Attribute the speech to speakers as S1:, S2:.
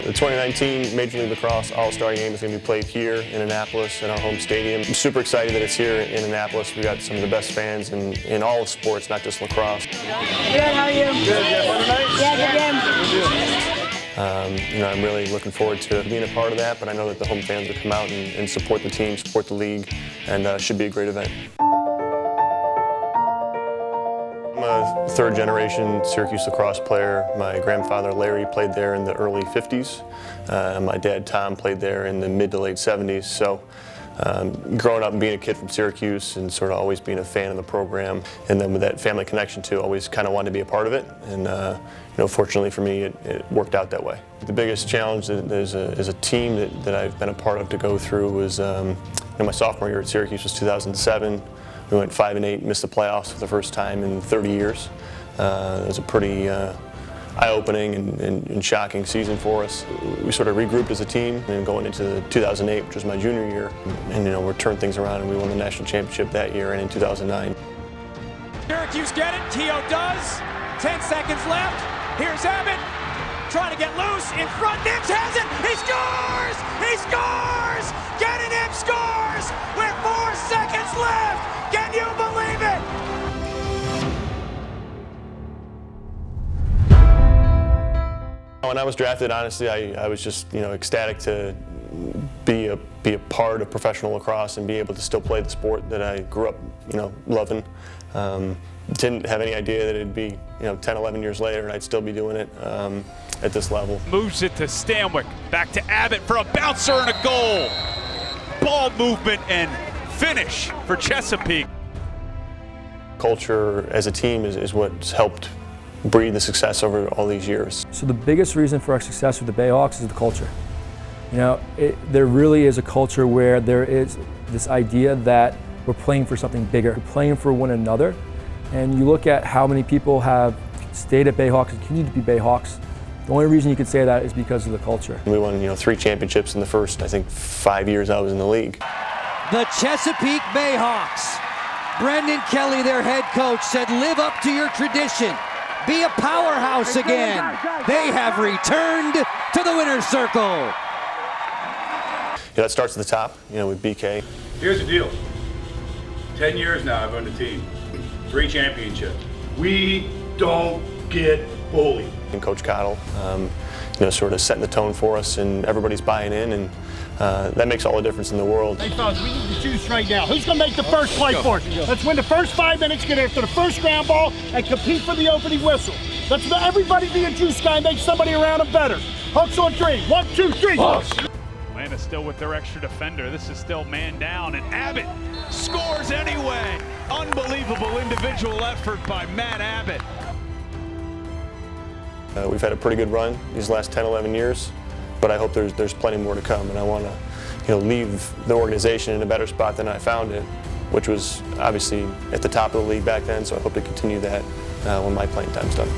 S1: The 2019 Major League Lacrosse All-Star Game is going to be played here in Annapolis in our home stadium. I'm super excited that it's here in Annapolis. We've got some of the best fans in all of sports, not just lacrosse.
S2: Good, how are you?
S1: Good, you have fun tonight?
S2: Yeah, good game.
S1: I'm really looking forward to being a part of that, but I know that the home fans will come out and support the team, support the league, and should be a great event. I'm a third-generation Syracuse lacrosse player. My grandfather, Larry, played there in the early 50s. My dad, Tom, played there in the mid to late 70s. So growing up and being a kid from Syracuse and sort of always being a fan of the program, and then with that family connection too, always kind of wanted to be a part of it. And fortunately for me, it worked out that way. The biggest challenge as a team that I've been a part of to go through was my sophomore year at Syracuse was 2007. We went 5-8, missed the playoffs for the first time in 30 years. It was a pretty eye-opening and shocking season for us. We sort of regrouped as a team, and going into 2008, which was my junior year, and we turned things around and we won the national championship that year and in 2009.
S3: Syracuse get it, T.O. does. 10 seconds left. Here's Abbott trying to get loose in front. Nips has it. He scores! He scores! Gannon Nips scores with 4 seconds left. Can you believe it?
S1: When I was drafted, honestly, I was just ecstatic to be a part of professional lacrosse and be able to still play the sport that I grew up loving. Didn't have any idea that it'd be 10, 11 years later and I'd still be doing it at this level.
S4: Moves it to Stanwyck, back to Abbott for a bouncer and a goal. Ball movement and finish for Chesapeake.
S1: Culture as a team is what's helped breed the success over all these years.
S5: So the biggest reason for our success with the Bayhawks is the culture. There really is a culture where there is this idea that we're playing for something bigger, we're playing for one another. And you look at how many people have stayed at Bayhawks and continue to be Bayhawks. The only reason you could say that is because of the culture.
S1: We won 3 championships in the first, I think, 5 years I was in the league.
S6: The Chesapeake Bayhawks. Brendan Kelly, their head coach, said, live up to your tradition. Be a powerhouse again. They have returned to the winner's circle.
S1: That starts at the top, with BK.
S7: Here's the deal. 10 years now I've owned the team. 3 championships. We don't get bullied.
S1: And Coach Cottle, sort of setting the tone for us, and everybody's buying in, and that makes all the difference in the world.
S8: Hey, fellas, we need to choose right now. Who's going to make the first play for us? Let's win the first 5 minutes, get after the first ground ball, and compete for the opening whistle. Let's everybody be a juice guy and make somebody around them better. Hooks on 3. 1, 2, 3. Hooks.
S4: Atlanta still with their extra defender. This is still man down, and Abbott scores anyway. Unbelievable individual effort by Matt Abbott.
S1: We've had a pretty good run these last 10, 11 years, but I hope there's plenty more to come, and I want to leave the organization in a better spot than I found it, which was obviously at the top of the league back then, so I hope to continue that when my playing time's done.